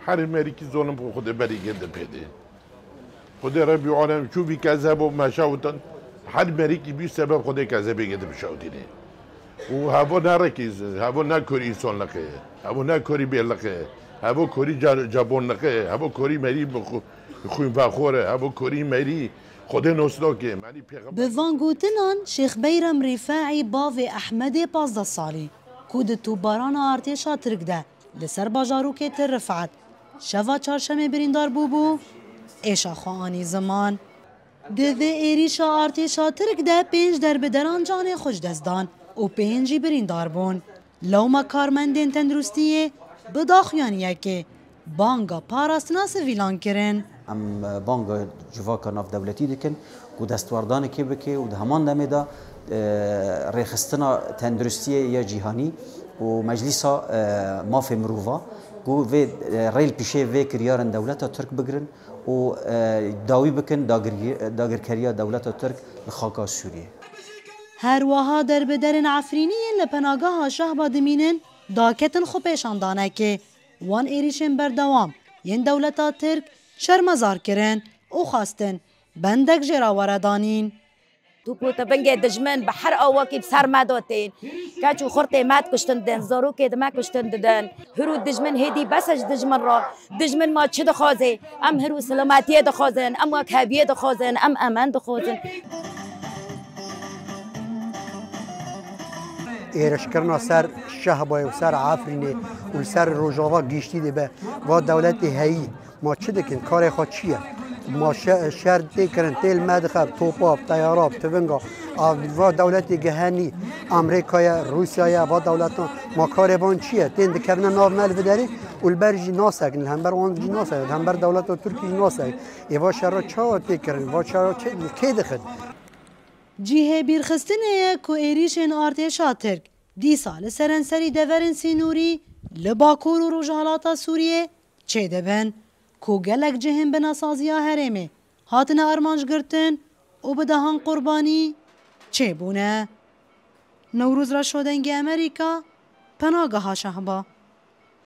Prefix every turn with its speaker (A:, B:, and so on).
A: هر امریکی ظلم کو خود بری گنده پیده خود ربی عالم شو بی کذب و مشاوتن هر امریکی بی سبب خود کذب گنده بشاودینه و هوا نرکیز هوا نکوری انسان لقه هوا نکوری بیلقه هوا کوری جبان لقه هوا کوری مری خوین فخوره هوا کوری مری خود نوستاکه
B: به وان گوتنان شیخ بیرم رفاعی باو احمد 15 سالی کود تو باران ارتشا ترک ده لسر باجاروک تر رفعت شوا چارشمه بریندار بوبو ایشا خوانی زمان دوه ایریشا ارتشا ترک ده 5 دربدران جان خوش دزدان و 5 بریندار بون لوما کارمندین تندرستیه بداخیانیه که بانگا پاراستنا سویلان کرن
C: ام بانگا جواکا ناف دولتی دکن و دستواردان که بکه و ده همان دمه دا ریخستنا تندرستیه یا جیهانی و مجلسا ماف مروفا گو وی ریل پیشه وی کریارن دولتا ترک بگرن و داوی بکن داگرکریا دولتا ترک لخاکا سوریه
B: هر وها در بدرن عفرینی لپناگاه شهبا دمینن داکتن خوبشان دانه که وان ایریشن بردوام ین دولتا ترک شرمزار کرن و خواستن بندک جراوره دانین
D: تو پوتا بنگه دجمن بحر آواکی بسر مداتین کچو خورته مد کشتن دن زارو که دمه کشتن دن هرو دجمن هدی بسش دجمن را دجمن ما چه دخوازه ام هرو سلامتی دخوازن ام وکهبیه دخوازن ام امان دخوازن
E: ایرش کرنا سر شهبای و سر عفرینه و سر روجاوا گیشتی ده به و دولت هایی ما چه دکن کار خود چیه ما شهر تکرن تیل مدخل توپاب تیاراب تونگا و دولت گهانی امریکای روسیای و دولتان ما کاربان چیه تین دکرن ناو مل بداری والبرجی ناسکن هم بر آنجی ناسکن هم بر دولت ترکی ناسکن ایوا شهر چه تکرن و شهر چه کی دخل
B: جیه بیرخستنه که ایریشن ارتشا ترک دی سال سرنسری دورن سینوری لباکور و روجهالاتا سوریه چه دبن که گلک جهن بناسازیا هرمه هاتن ارمانج گرتن و بدهان قربانی چه بونه؟ نوروز را شدنگ امریکا پناگه ها شهبا